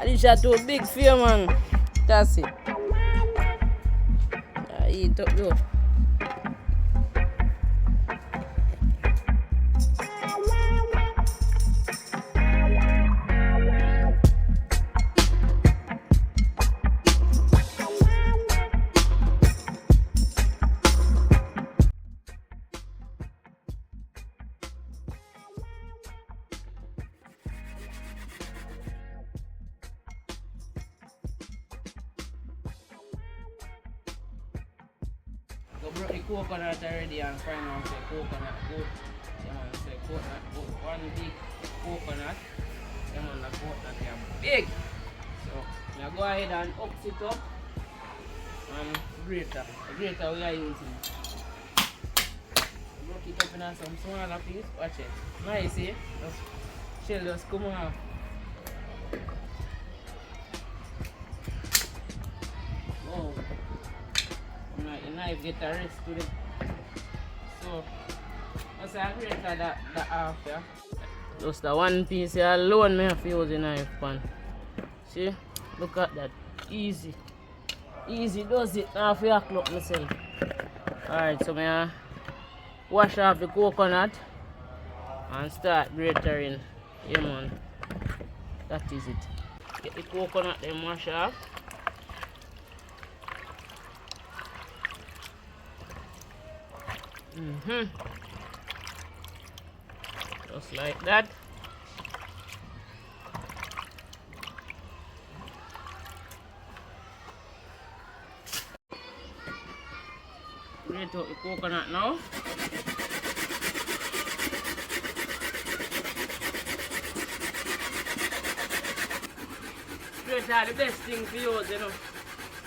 This is too big for you, man. That's it. Eat up though. Go broke the coconut already and find out say coconut good. Yeah man, say coconut good. One big coconut. Yeah man, the coconut is big. So now go ahead and ox it up and grater. The grater we are using. Broke it up in some smaller piece. Watch it. Nice, see? Just shell just come off. Oh. The knife get a rest to it. So that's a grater that half, yeah. Just the one piece here alone me have to use the knife pan. See? Look at that. Easy. Easy does it. Now I have to clock myself. Alright, so I wash off the coconut and start gratering. Yeah man. That is it. Get the coconut then wash off. Just like that. Grate out the coconut now. Grate are the best thing to use, you know.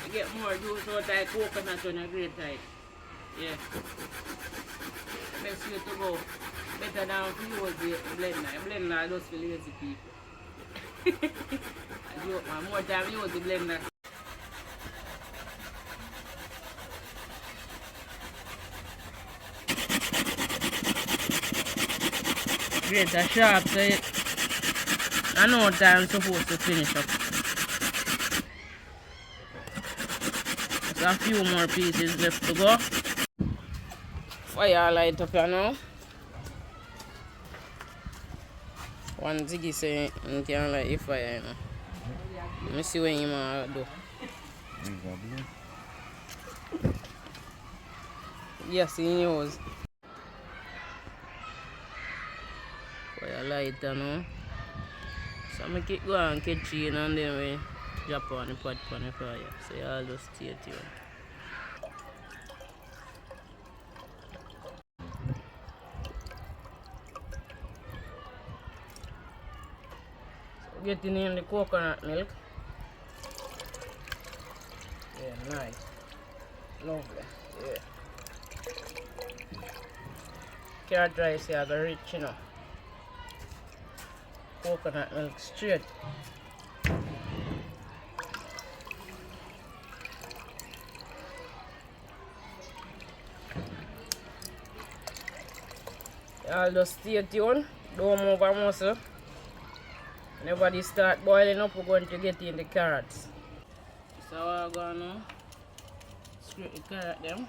You get more juice out of the coconut when you grate it. Yeah. Best way to go. Better than to use the blender. The blender just for lazy people. I joke, man. More time use the blender. Grater sharp, so I know time supposed to finish up. There's a few more pieces left to go. Fire light up here now. One ziggy say you can't light the fire, you know. Let me see what you might do. Yes, he knows. Fire lighter now. So I keep going and catch in and then we drop on the pot on the fire. So you all just stay tuned. So getting in the coconut milk. Yeah, nice. Lovely. Yeah. Carrot rice here are rich, you know. Coconut milk straight. I'll just stay tuned, don't move a muscle. Whenever they start boiling up, we're going to get in the carrots. So we're going to scrape the carrot them.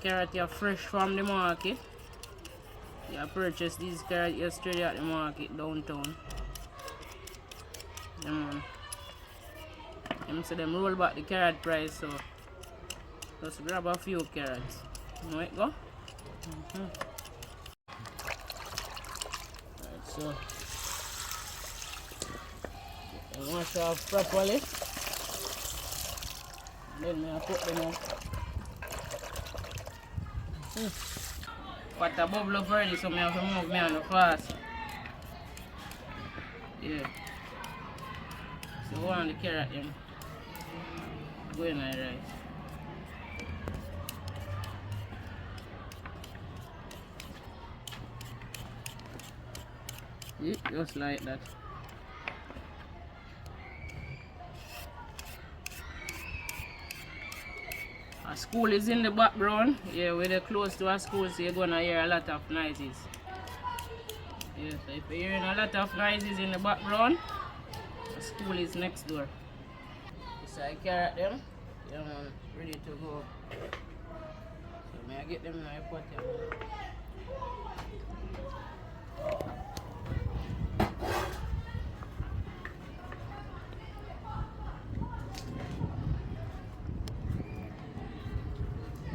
Carrot are fresh from the market. You purchase these carrots yesterday at the market downtown. I'm say them roll back the carrot price, so just grab a few carrots. You know it go? Alright, so wash off properly. Then I put them on. But a bubble up already, so I have to move me on the fast. Yeah. So one the carrot them go in the rice. Yeah, just like that. A school is in the background. Yeah, we're close to a school, so you're gonna hear a lot of noises. Yeah, so if you're hearing a lot of noises in the background, the school is next door. So I carrot them. Yeah man, ready to go. So may I get them in my pot here.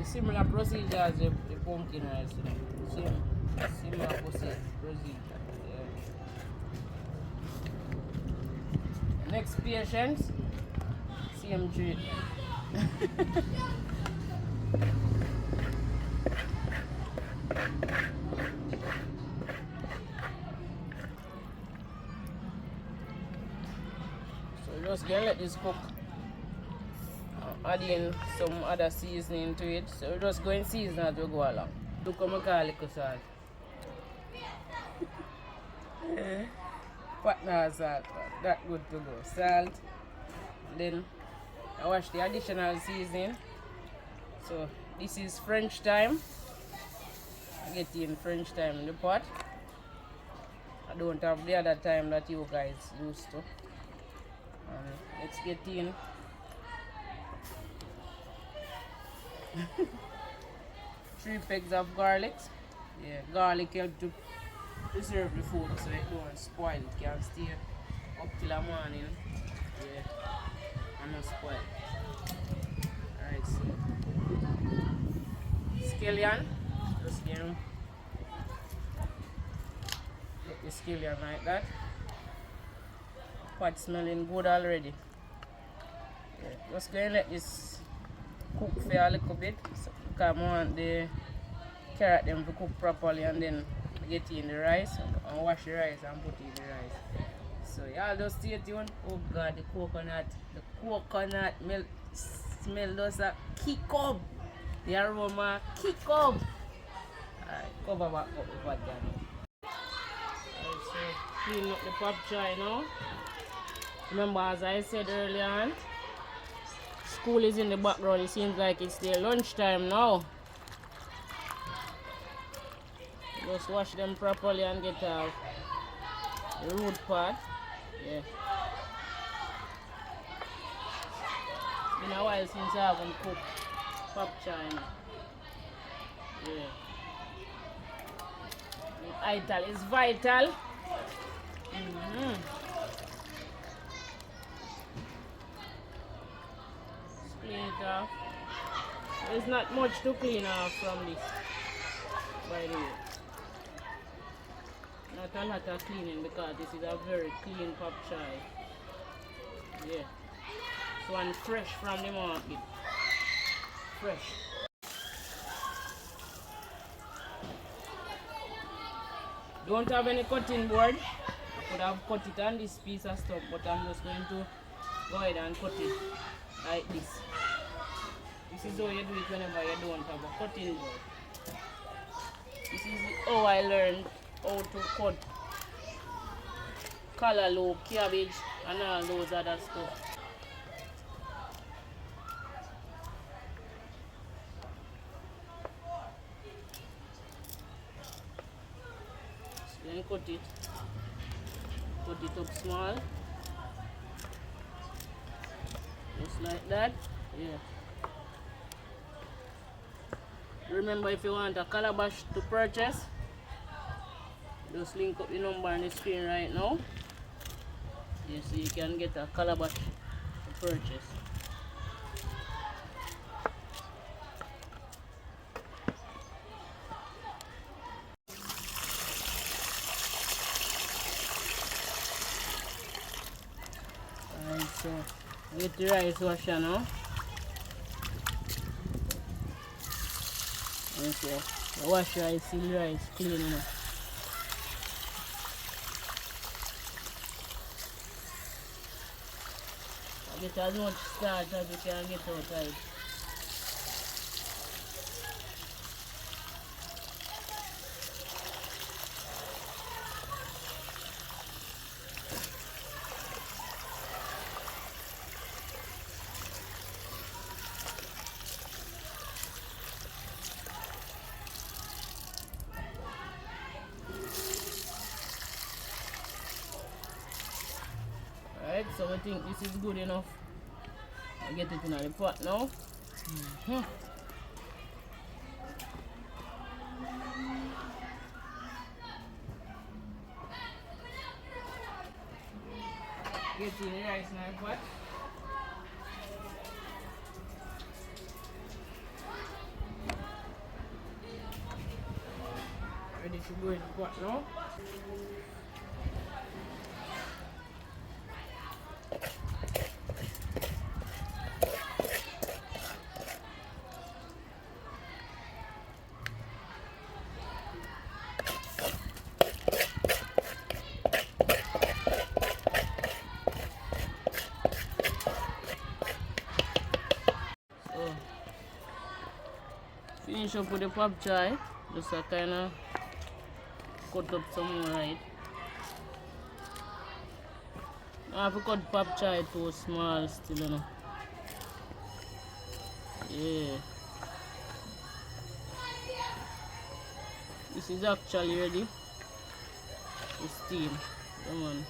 Similar procedure as the pumpkin rice, you know. Similar procedure. Yeah. Next patient, same treatment. So just gonna let this cook. Add in some other seasoning to it. So we're just going to season as we go along. Look how I call it salt. Partner salt, that good to go. Salt. Then I wash the additional seasoning. So this is French thyme. I get in French thyme in the pot. I don't have the other thyme that you guys used to. Let's get in 3 pegs of garlic. Yeah, garlic helps to preserve the food so it don't spoil. It can stay up till the morning. Yeah, and not spoil. Alright, so scallion. Just get the scallion like that. Pot smelling good already. Yeah, just going to let this cook for a little bit, so because I want the carrot them to cook properly, and then get in the rice and wash the rice and put in the rice. So y'all just stay tuned. Oh god, the coconut milk smell does a kick up. The aroma kick up. Alright, cover back up the pot now. Alright, so clean up the Popchoi now. Remember, as I said earlier on, school is in the background. It seems like it's their lunchtime now. Just wash them properly and get out the root part. Yeah. It's been a while since I haven't cooked Popchoi. Yeah. The ital is vital. Clean it off. There's not much to clean off from this, by the way. Not a lot of cleaning because this is a very clean Popchoi. Yeah. This one fresh from the market. Fresh. Don't have any cutting board. I could have cut it on this piece of stuff, but I'm just going to go ahead and cut it like this. This is how you do it whenever you don't have a cutting board. This is how I learned how to cut callaloo, cabbage, and all those other stuff. So then cut it up small, just like that. Yeah. Remember, if you want a calabash to purchase, just link up the number on the screen right now. Yeah, so you can get a calabash to purchase. Alright, so get the rice washer now. Okay, the washer is still rice clean enough. Get as much starch as you can get out of it. Alright, so we think this is good enough. I get it in the pot now. Get in the rice in the pot. Ready to go in the pot now. Finish up with the Popchoi, just a kind of cut up some more, right? I have to cut Popchoi too small still, you know. Yeah. This is actually ready to steam. Come on.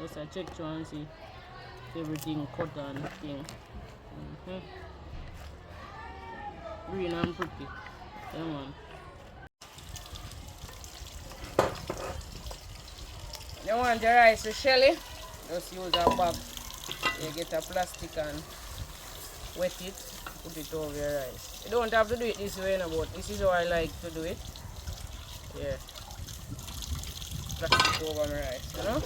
Just I check through and see if everything cut and thing. Green and pretty. Come on. You want the rice with shelly? Just use a bag. You get a plastic and wet it, put it over your rice. You don't have to do it this way, no, but this is how I like to do it. Yeah. Plastic over my rice, you know?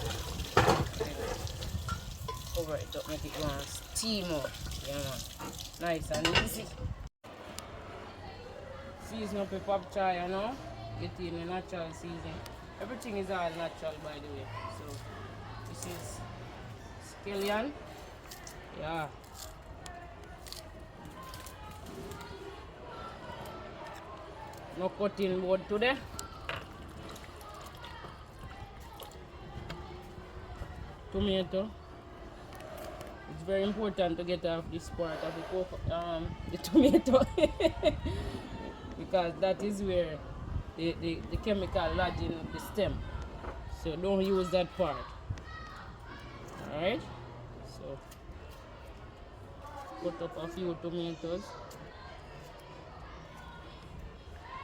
Cover it up, make it go and steam up. Yeah, man. Nice and easy. Season up with Popchoi, you know? Get in the natural season. Everything is all natural, by the way. So, this is scallion. Yeah. No cutting board today. Tomato. It's very important to get off this part of the tomato because that is where the chemical lodge in the stem. So don't use that part. Alright? So cut up a few tomatoes.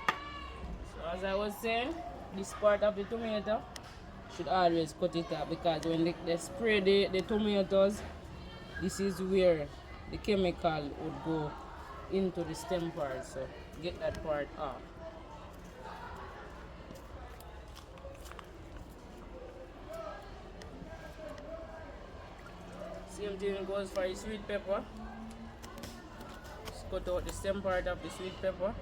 So as I was saying, this part of the tomato should always cut it up because when they spray the tomatoes, this is where the chemical would go into the stem part. So get that part off. Same thing goes for the sweet pepper. Just cut out the stem part of the sweet pepper.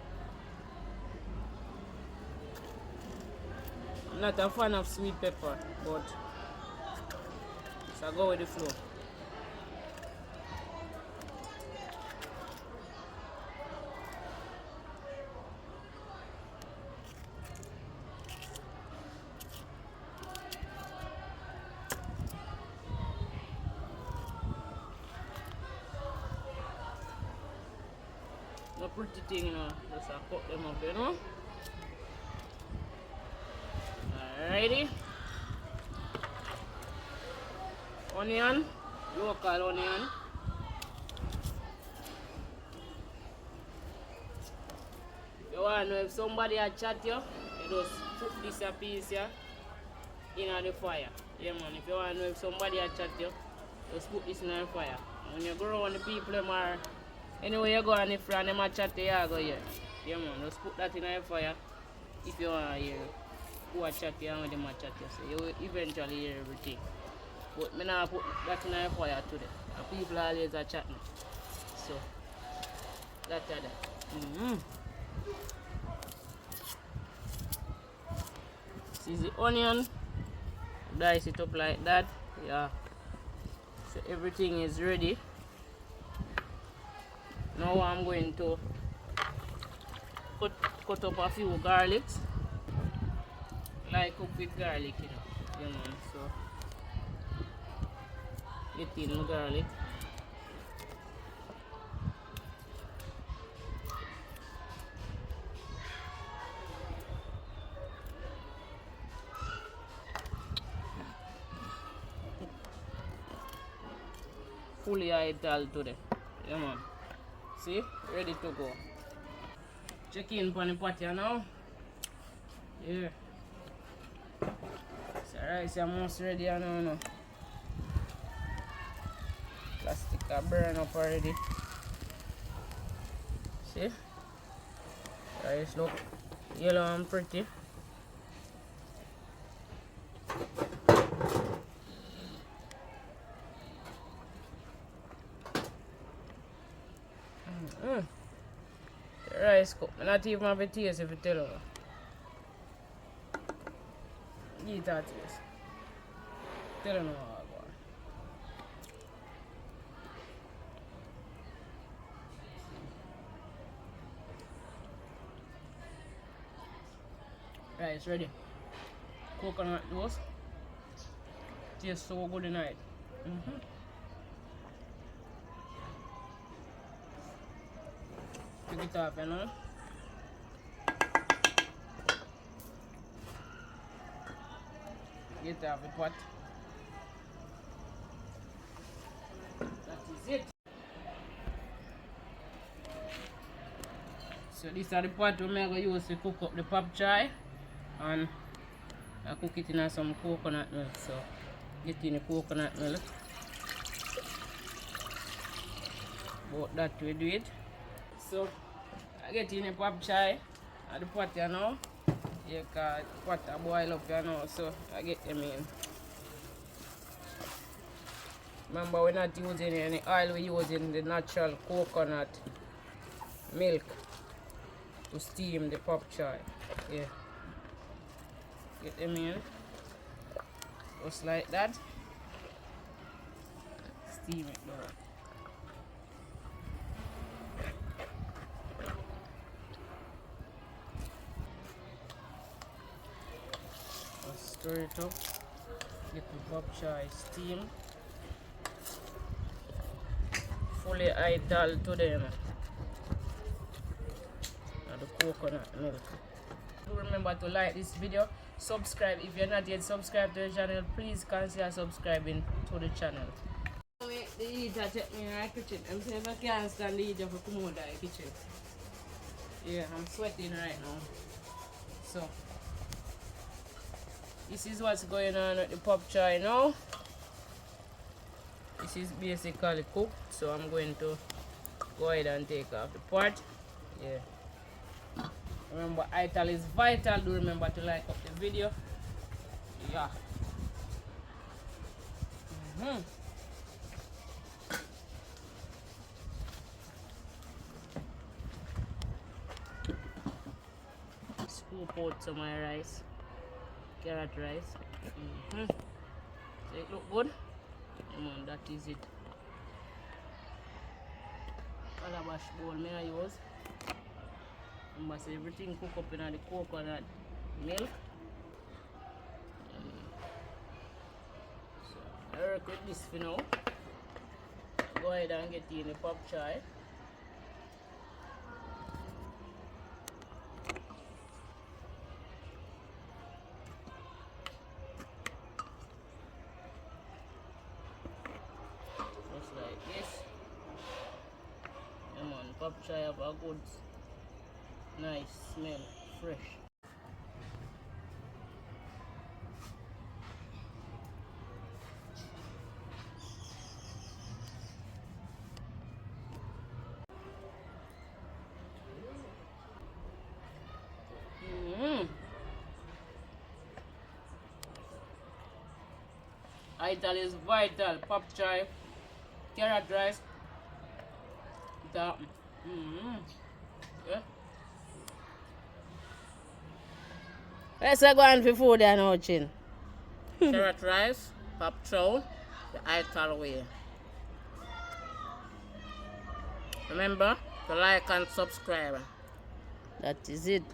I'm not a fan of sweet pepper, but so I go with the flow. No pretty thing, you know. Just cut them up, you know. Alrighty. Onion, local onion. You want to know if somebody a chat you just put this a piece here in the fire. Yeah, man. If you want to know if somebody a chat you, just put this in the fire. When you go around the people, them are anyway you go and if them a chat you, go here. Yeah, man. Just put that in the fire if you want to hear who a chat you and when them a chat you. So you will eventually hear everything. But I not put that in the fire today. And people always are chatting. So that's that. This is the onion. Dice it up like that. Yeah. So everything is ready. Now I'm going to cut up a few garlics. Like cook with garlic, you know. Yeah, man. So get in the garlic. fully ital today. Yeah man. See? Ready to go. Check in on the pot here now. Yeah. So rice is almost ready now. Plastic are burn up already. See? Rice look yellow and pretty. The rice cook. I not even have a taste if you tell you. Eat that taste. Tell you how I go. Rice ready. Coconut toast. Tastes so good tonight. Pick it up, you know. Get off the pot. That is it. So this is the pot we are going to use to cook up the popchoi, and I cook it in some coconut milk. So get in the coconut milk. About that we do it. So I get in the popchoi at the pot you know. You can pot a boil up you know, so I get them in. Remember we're not using any oil, we're using the natural coconut milk to steam the popchoi. Yeah. Get them in. Just like that. Steam it down. Stir it up. Get the popchoi steam. Fully ital to them. And the coconut milk. Do remember to like this video, subscribe if you're not yet subscribed to the channel. Please consider subscribing to the channel. The heater check me in my kitchen. I'm saying if I can't stand the heater for come out of the kitchen. Yeah, I'm sweating right now. So this is what's going on with the popchoi now. This is basically cooked, so I'm going to go ahead and take off the pot. Yeah. Remember, ital is vital. Do remember to like up the video. Yeah. Scoop out some of my rice. Carrot rice. So it look good. Come on, that is it. Calabash bowl may I use. Remember, so everything cook up in the coconut milk. So I work with this for now. Go ahead and get in the popchoi. Popchoi have a good, nice smell, fresh. Ital is vital. Popchoi, carrot rice. Yeah. Let's go on for food and now, Chin. Carrot rice, popchoi, the ital way. Remember to like and subscribe. That is it.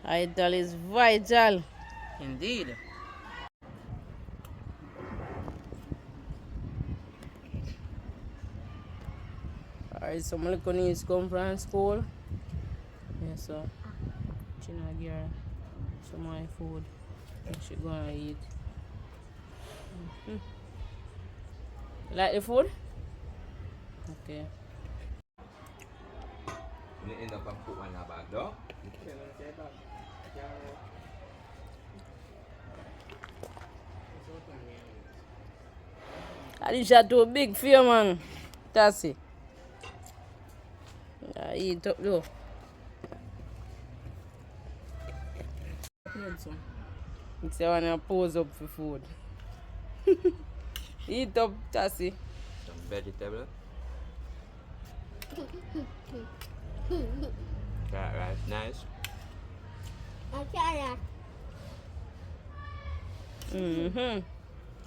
Ital is vital. Indeed. Alright, so my little niece come from school. Yeah, so China give her some of my food and she gonna eat. Like the food? Okay. You end up and put one in a bag, though. Alicia too big for you, man. That's it. Eat up though. It's the one to pose up for food. Eat up, Tassie. Some vegetable. That rice, nice.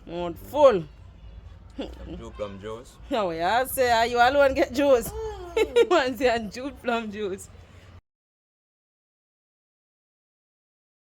Mouth full. Some two plum juice. Now, yeah, say, are you alone get juice? Man, say, and juice plum juice.